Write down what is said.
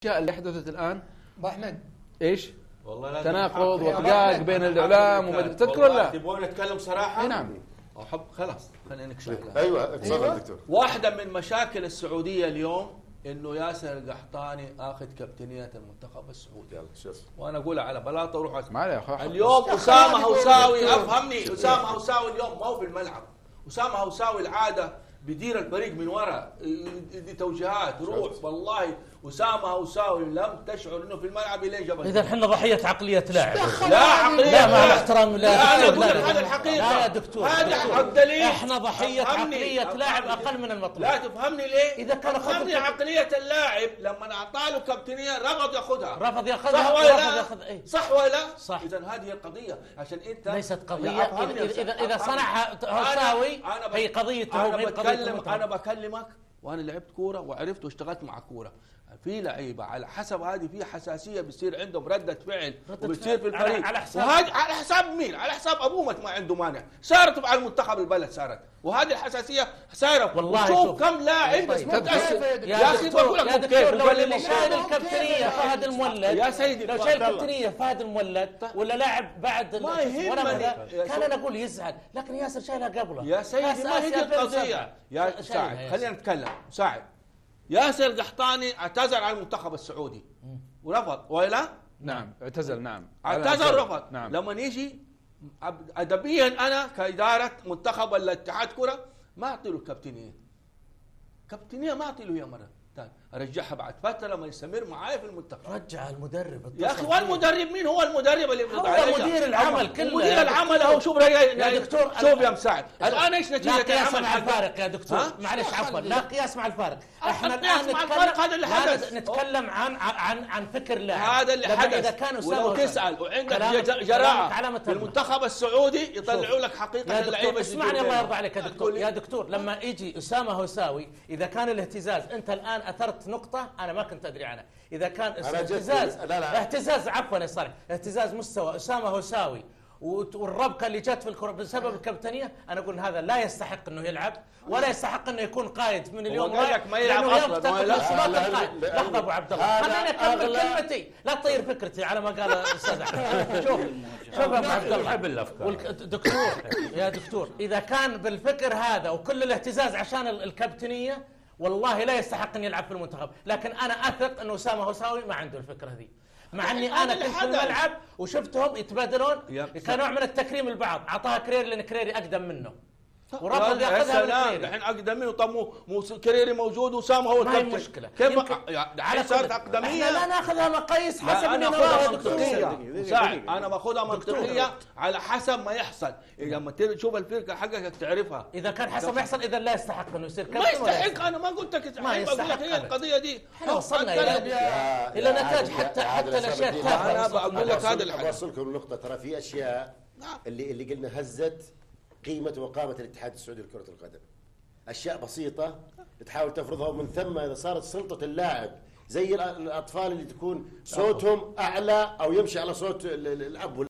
الاشياء اللي حدثت الان ابو احمد ايش؟ والله تناقض وطقاق بين الاعلام وما تذكر ولا؟ تبغون نتكلم صراحه؟ اي نعم. خلاص خلينا نكشف. ايوه تفضل دكتور. واحده من مشاكل السعوديه اليوم انه ياسر القحطاني اخذ كابتنيه المنتخب السعودي. وانا اقولها على بلاطه وروح اسمع. ما عليه يا اخوي. اليوم اسامه هوساوي، افهمني، اسامه هوساوي اليوم ما هو في الملعب. اسامه هوساوي العاده بيدير الفريق من وراء، يدي توجيهات، روح. والله اسامه هوساوي لم تشعر انه في الملعب الى جبل. اذا احنا ضحيه عقليه لاعب. لا عقليه، لا مع الاحترام، لا انا اقول لك هذا الحقيقه. لا يا دكتور، هذا الدليل. احنا ضحيه عقليه لاعب اقل من المطلوب. لا تفهمني ليه؟ اذا كان فهمني عقليه اللاعب لما اعطى له كابتنيه رفض ياخذها. رفض ياخذها. صح ولا لا؟ ايه؟ صح ولا لا؟ صح. اذا هذه القضيه عشان انت ليست قضيه. اذا صنعها هوساوي هي قضيته. انا بكلمك وانا لعبت كوره وعرفت واشتغلت مع كوره. في لعيبه على حسب هذه في حساسيه بتصير عندهم رده فعل وبتصير في الفريق. على حساب وهذه على حساب مين؟ على حساب ابوه ما عنده مانع. صارت على المنتخب البلد صارت، وهذه الحساسيه صارت. والله شوف كم لاعب بس متاثر. يا دكتور لو اللي شايل الكابتنيه فهد المولد، يا سيدي لو شايل الكابتنيه فهد المولد ولا لاعب بعد ما يهمني كان انا اقول يزعل، لكن ياسر شايلها قبله. يا سيدي ما هي القضيه يا سعد. خلينا نتكلم. سعد ياسر القحطاني اعتذر عن المنتخب السعودي ورفض ولا؟ نعم اعتزل. نعم اعتذر رفض. نعم. لما يجي ادبيا انا كاداره منتخب ولا اتحاد كره ما اعطي له كابتنيه ما اعطي له يا مره ثاني، ارجعها بعد فتره لما يستمر معايا في المنتخب. رجع المدرب يا اخي والمدرب مين هو المدرب اللي يفرض عليه؟ هو مدير العمل كله. مدير العمل اهو. شوف يا دكتور، شوف يا مساعد الان ايش نتيجه لا قياس العمل مع الفارق يا دكتور. معلش عفوا، لا قياس مع الفارق. احنا الان نتكلم عن فكر لاعب. هذا اللي حدث. اذا كان ولو تسال وعندك جراءه في المنتخب السعودي يطلعوا لك حقيقه اللعيبه. اسمعني الله يرضى عليك يا دكتور. يا دكتور لما يجي اسامه هوساوي، اذا كان الاهتزاز انت الان اثرت نقطه انا ما كنت ادري عنها. اذا كان اهتزاز عفوا يا صالح، اهتزاز مستوى اسامه هوساوي والربكه اللي جت في الكره بسبب الكابتنيه، انا اقول هذا لا يستحق انه يلعب ولا يستحق انه يكون قائد من اليوم. ما يلعب اصلا. لحظه ابو عبد الله، خليني اكمل كلمتي، لا تطير فكرتي على ما قال الاستاذ احمد. شوف ابو عبد الله، دكتور يا دكتور، اذا كان بالفكر هذا وكل الاهتزاز عشان الكابتنيه والله لا يستحق ان يلعب في المنتخب. لكن انا اثق انه اسامه هوساوي ما عنده الفكره ذي، مع اني انا كنت في الملعب وشفتهم يتبادلون كنوع من التكريم البعض. اعطاها كريري لان كريري اقدم منه ورفض ياخذها من كريري. الحين اقدم منه. طب مو كريري موجود واسامه هو الكابتن. ما هي مشكله. كيف على صارت اقدميه؟ احنا لا ناخذها مقاييس حسب اللي نراه. ساعد انا باخذها منطقيه على حسب ما يحصل. لما تشوف الفرقه حقك تعرفها. اذا كان حسب ما يحصل اذا لا يستحق انه يصير كابتن. ما يستحق. انا ما قلت لك ما يستحق. هي القضيه دي احنا وصلنا الى نتائج حتى الاشياء التافهه. انا بقول لك هذا الحدث. اوصلكم النقطه. ترى في اشياء اللي قلنا هزت قيمة وقامة الاتحاد السعودي لكرة القدم. أشياء بسيطة تحاول تفرضها، ومن ثم إذا صارت سلطة اللاعب زي الأطفال اللي تكون صوتهم أعلى أو يمشي على صوت الأب